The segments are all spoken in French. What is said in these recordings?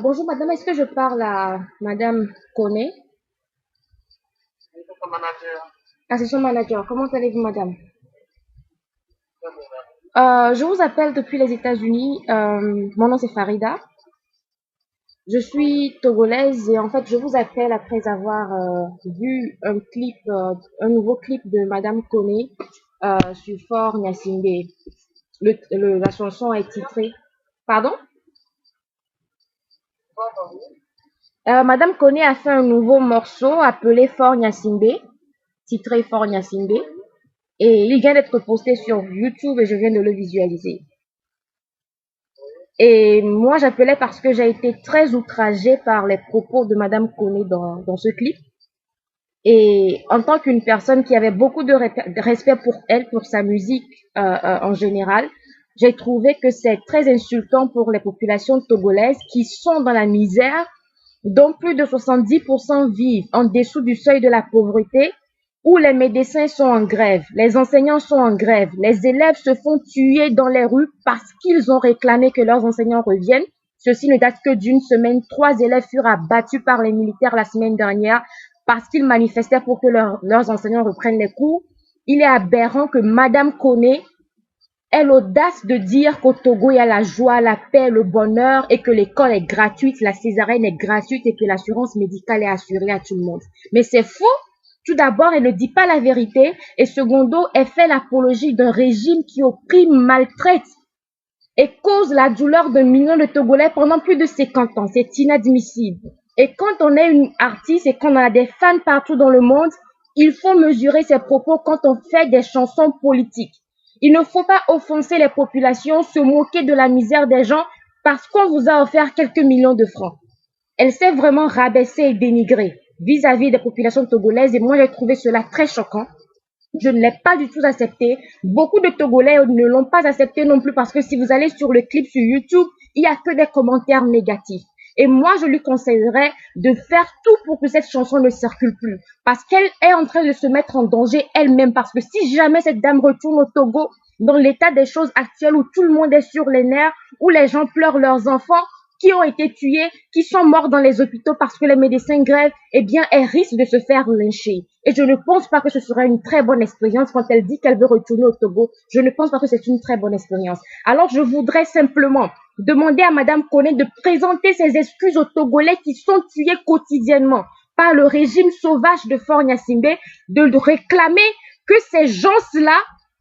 Bonjour madame, est-ce que je parle à madame Koné, assistant manager? Comment allez-vous madame? Je vous appelle depuis les États-Unis. Mon nom c'est Farida. Je suis togolaise et en fait je vous appelle après avoir vu un nouveau clip de madame Koné sur Fort Gnassingbé. La chanson est titrée. Pardon? Madame Koné a fait un nouveau morceau appelé Fort Gnassingbé, titré Fort Gnassingbé. Et il vient d'être posté sur YouTube et je viens de le visualiser. Et moi, j'appelais parce que j'ai été très outragée par les propos de Madame Koné dans ce clip. Et en tant qu'une personne qui avait beaucoup de respect pour elle, pour sa musique en général, j'ai trouvé que c'est très insultant pour les populations togolaises qui sont dans la misère, dont plus de 70% vivent en dessous du seuil de la pauvreté, où les médecins sont en grève, les enseignants sont en grève, les élèves se font tuer dans les rues parce qu'ils ont réclamé que leurs enseignants reviennent. Ceci ne date que d'une semaine. 3 élèves furent abattus par les militaires la semaine dernière parce qu'ils manifestaient pour que leurs enseignants reprennent les cours. Il est aberrant que Madame Koné ait l'audace de dire qu'au Togo, il y a la joie, la paix, le bonheur et que l'école est gratuite, la césarienne est gratuite et que l'assurance médicale est assurée à tout le monde. Mais c'est faux. Tout d'abord, elle ne dit pas la vérité et secondo, elle fait l'apologie d'un régime qui opprime, maltraite et cause la douleur de millions de Togolais pendant plus de 50 ans. C'est inadmissible. Et quand on est une artiste et qu'on a des fans partout dans le monde, il faut mesurer ses propos quand on fait des chansons politiques. Il ne faut pas offenser les populations, se moquer de la misère des gens parce qu'on vous a offert quelques millions de francs. Elle s'est vraiment rabaissée et dénigrée vis-à-vis des populations togolaises et moi j'ai trouvé cela très choquant. Je ne l'ai pas du tout accepté. Beaucoup de Togolais ne l'ont pas accepté non plus parce que si vous allez sur le clip sur YouTube, il n'y a que des commentaires négatifs. Et moi, je lui conseillerais de faire tout pour que cette chanson ne circule plus. Parce qu'elle est en train de se mettre en danger elle-même. Parce que si jamais cette dame retourne au Togo, dans l'état des choses actuelles où tout le monde est sur les nerfs, où les gens pleurent leurs enfants, qui ont été tués, qui sont morts dans les hôpitaux parce que les médecins grèvent, eh bien, elle risque de se faire lyncher. Et je ne pense pas que ce sera une très bonne expérience quand elle dit qu'elle veut retourner au Togo. Je ne pense pas que c'est une très bonne expérience. Alors, je voudrais simplement demander à Madame Koné de présenter ses excuses aux Togolais qui sont tués quotidiennement par le régime sauvage de Fort Gnassingbé, de réclamer que ces gens-là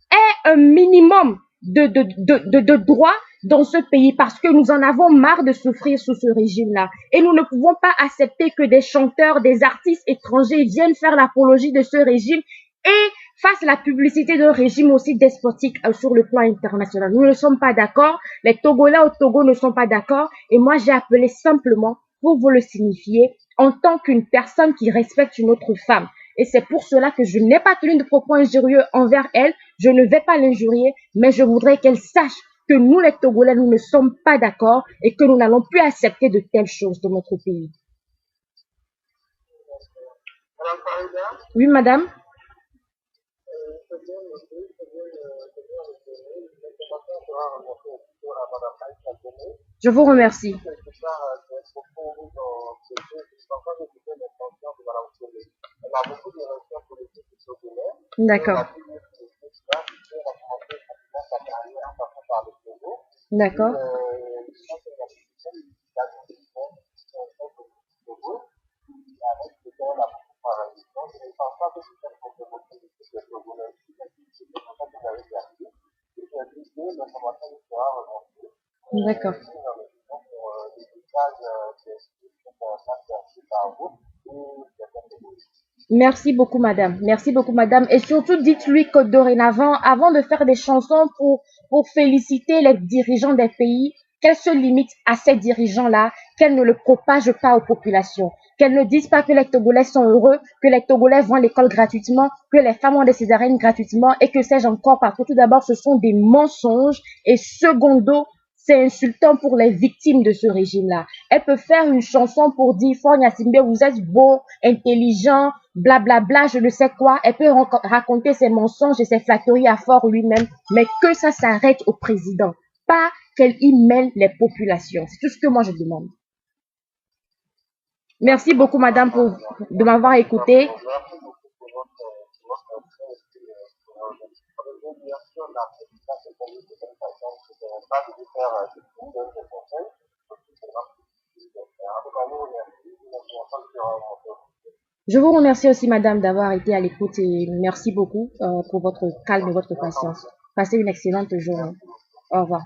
aient un minimum de droits dans ce pays parce que nous en avons marre de souffrir sous ce régime-là. Et nous ne pouvons pas accepter que des chanteurs, des artistes étrangers viennent faire l'apologie de ce régime et fassent la publicité d'un régime aussi despotique sur le plan international. Nous ne sommes pas d'accord. Les Togolais au Togo ne sont pas d'accord. Et moi, j'ai appelé simplement pour vous le signifier en tant qu'une personne qui respecte une autre femme. Et c'est pour cela que je n'ai pas tenu de propos injurieux envers elle. Je ne vais pas l'injurier, mais je voudrais qu'elle sache que nous, les Togolais, nous ne sommes pas d'accord et que nous n'allons plus accepter de telles choses dans notre pays. Oui, madame. Je vous remercie. D'accord. D'accord. D'accord. Merci beaucoup, madame. Merci beaucoup, madame. Et surtout, dites-lui que dorénavant, avant de faire des chansons pour féliciter les dirigeants des pays, qu'elle se limite à ces dirigeants-là, qu'elle ne le propage pas aux populations, qu'elle ne dise pas que les Togolais sont heureux, que les Togolais vont à l'école gratuitement, que les femmes ont des césariennes gratuitement et que sais-je encore, parce que tout d'abord, ce sont des mensonges et secondo, c'est insultant pour les victimes de ce régime-là. Elle peut faire une chanson pour dire, Fort Gnassingbé, vous êtes beau, intelligent, blablabla, bla, bla, je ne sais quoi. Elle peut raconter ses mensonges et ses flatteries à Fort lui-même, mais que ça s'arrête au président. Pas qu'elle y mêle les populations. C'est tout ce que moi je demande. Merci beaucoup, madame, de m'avoir écouté. Je vous remercie aussi, madame, d'avoir été à l'écoute et merci beaucoup pour votre calme et votre patience. Passez une excellente journée. Au revoir.